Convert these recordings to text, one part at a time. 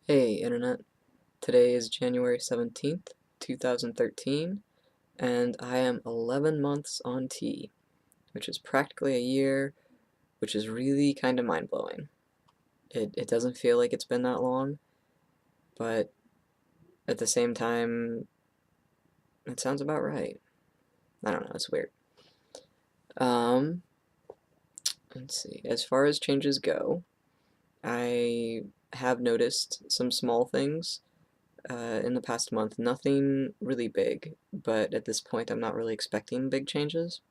Hey Internet, today is January 17th, 2013, and I am 11 months on T, which is practically a year, which is really kind of mind-blowing. It doesn't feel like it's been that long, but at the same time, it sounds about right. I don't know, it's weird. Um, let's see, as far as changes go, I have noticed some small things in the past month. Nothing really big, but at this point I'm not really expecting big changes,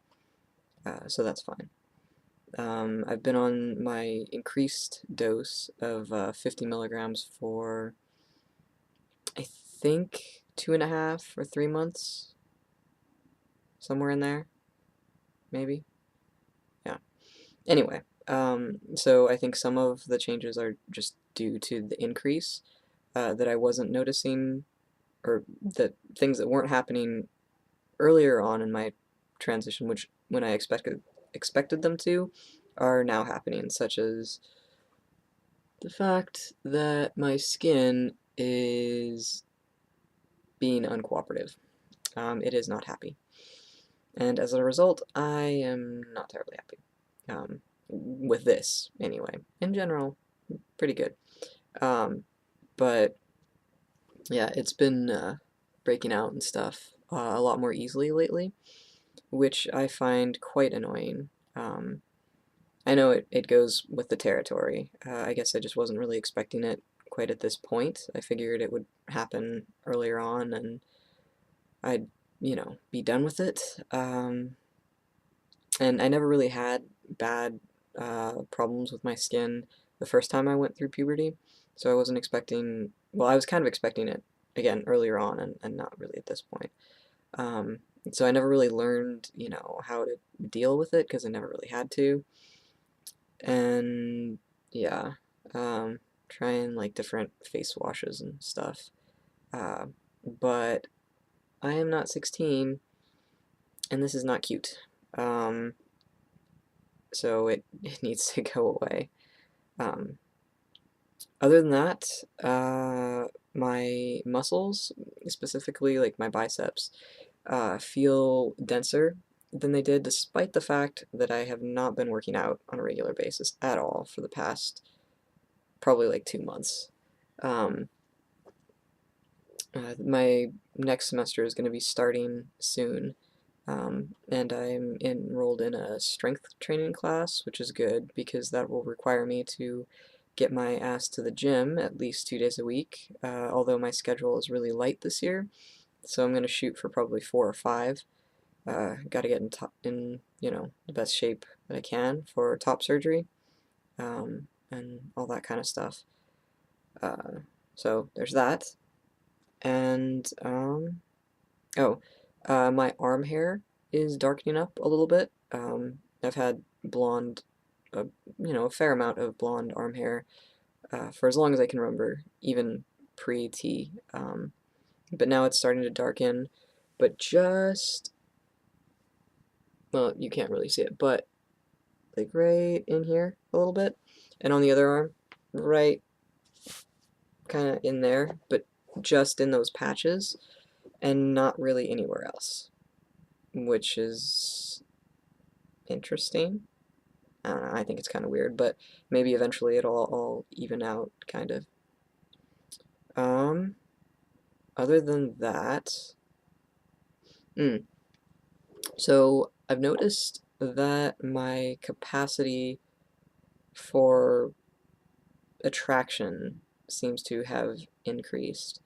so that's fine. I've been on my increased dose of 50 milligrams for, I think, 2.5 or 3 months, somewhere in there, maybe. Yeah. Anyway, so I think some of the changes are just due to the increase that I wasn't noticing, or the things that weren't happening earlier on in my transition, which when I expected them to, are now happening, such as the fact that my skin is being uncooperative. It is not happy. And as a result, I am not terribly happy. With this, anyway. In general, pretty good. Um, but yeah, it's been breaking out and stuff a lot more easily lately, which I find quite annoying. I know it goes with the territory. I guess I just wasn't really expecting it quite at this point. I figured it would happen earlier on and I'd, be done with it. And I never really had bad problems with my skin the first time I went through puberty, so I wasn't expecting, well, I was kind of expecting it again earlier on and not really at this point. Um, so I never really learned, how to deal with it because I never really had to. And yeah, trying like different face washes and stuff. Uh, but I am not 16, and this is not cute. Um, so it needs to go away. Um, Other than that, my muscles, specifically like my biceps, feel denser than they did, despite the fact that I have not been working out on a regular basis at all for the past probably like 2 months. Um, my next semester is going to be starting soon, and I'm enrolled in a strength training class, which is good because that will require me to get my ass to the gym at least 2 days a week, although my schedule is really light this year, so I'm going to shoot for probably 4 or 5. Got to get in the best shape that I can for top surgery, and all that kind of stuff. So there's that. And, oh, my arm hair is darkening up a little bit. I've had blonde, uh, a fair amount of blonde arm hair for as long as I can remember, even pre-T. But now it's starting to darken, but just, well, you can't really see it, but like right in here a little bit, and on the other arm, right kind of in there, but just in those patches, and not really anywhere else, which is interesting. I don't know, I think it's kind of weird, but maybe eventually it'll all even out, kind of. Um, Other than that, mm, so I've noticed that my capacity for attraction seems to have increased,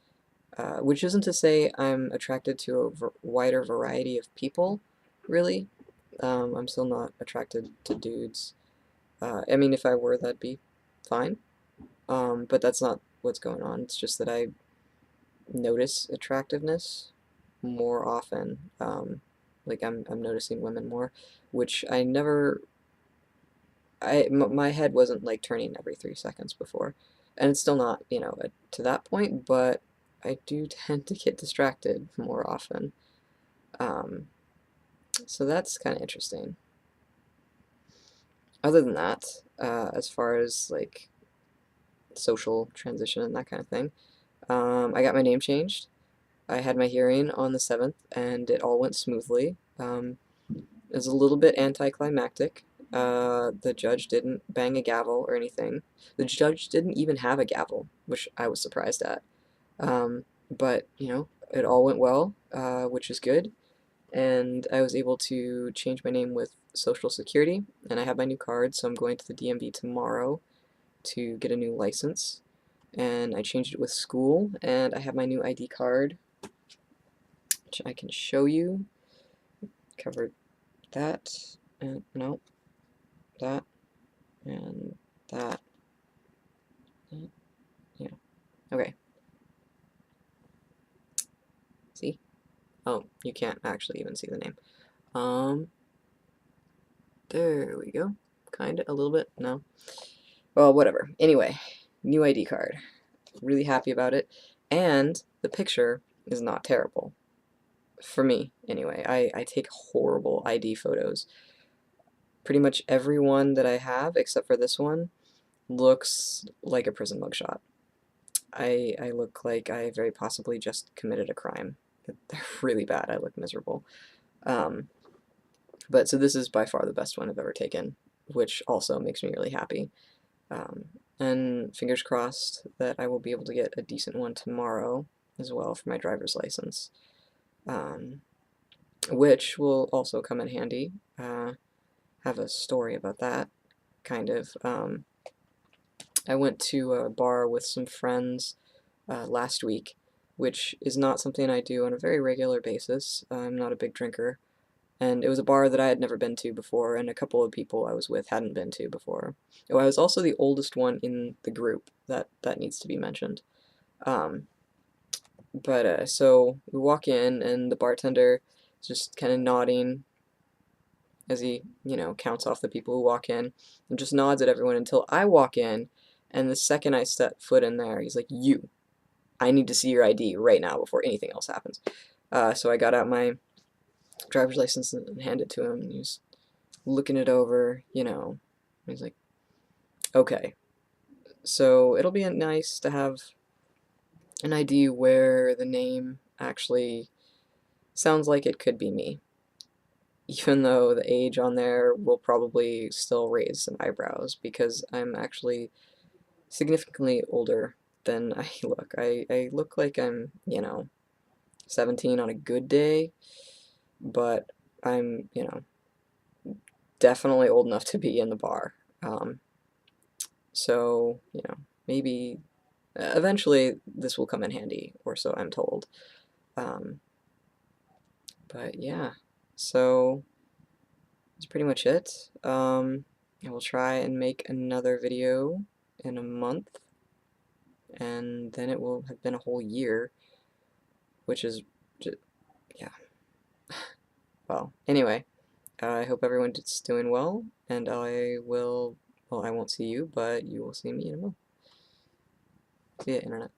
which isn't to say I'm attracted to a wider variety of people, really. I'm still not attracted to dudes. I mean, if I were, that'd be fine. But that's not what's going on. It's just that I notice attractiveness more often. Like I'm noticing women more, which I never. My head wasn't like turning every 3 seconds before, and it's still not, to that point. But I do tend to get distracted more often. Um, so that's kind of interesting. Other than that, as far as like social transition and that kind of thing. I got my name changed. I had my hearing on the 7th, and it all went smoothly. It was a little bit anticlimactic. The judge didn't bang a gavel or anything. The judge didn't even have a gavel, which I was surprised at. But, you know, it all went well, which is good. And I was able to change my name with Social Security, and I have my new card, so I'm going to the DMV tomorrow to get a new license. And I changed it with school, and I have my new ID card, which I can show you. Covered that, and no, that, and that. Yeah, okay. See? Oh, you can't actually even see the name. There we go. Kinda, a little bit, no. Well, whatever. Anyway, new ID card. Really happy about it. And the picture is not terrible. For me, anyway. I take horrible ID photos. Pretty much every one that I have, except for this one, looks like a prison mugshot. I look like I very possibly just committed a crime. They're really bad. I look miserable. But so this is by far the best one I've ever taken, which also makes me really happy. And fingers crossed that I will be able to get a decent one tomorrow as well for my driver's license, which will also come in handy. Have a story about that, kind of. I went to a bar with some friends last week, which is not something I do on a very regular basis. I'm not a big drinker. And it was a bar that I had never been to before, and a couple of people I was with hadn't been to before. Oh, I was also the oldest one in the group. That needs to be mentioned. So we walk in, and the bartender is just kind of nodding as he, you know, counts off the people who walk in, and just nods at everyone until I walk in, and the second I step foot in there, he's like, "You, I need to see your ID right now before anything else happens." So I got out my driver's license and handed it to him, and he was looking it over, you know. He's like, "Okay, so it'll be nice to have an ID where the name actually sounds like it could be me, even though the age on there will probably still raise some eyebrows because I'm actually significantly older than I look. I look like I'm, you know, 17 on a good day, but I'm, you know, definitely old enough to be in the bar. So, you know, maybe eventually this will come in handy, or so I'm told. But yeah, so that's pretty much it. I will try and make another video in a month, and then it will have been a whole year, which is just, yeah. Well, anyway, I hope everyone's doing well, and well, I won't see you, but you will see me in a month. See ya, Internet.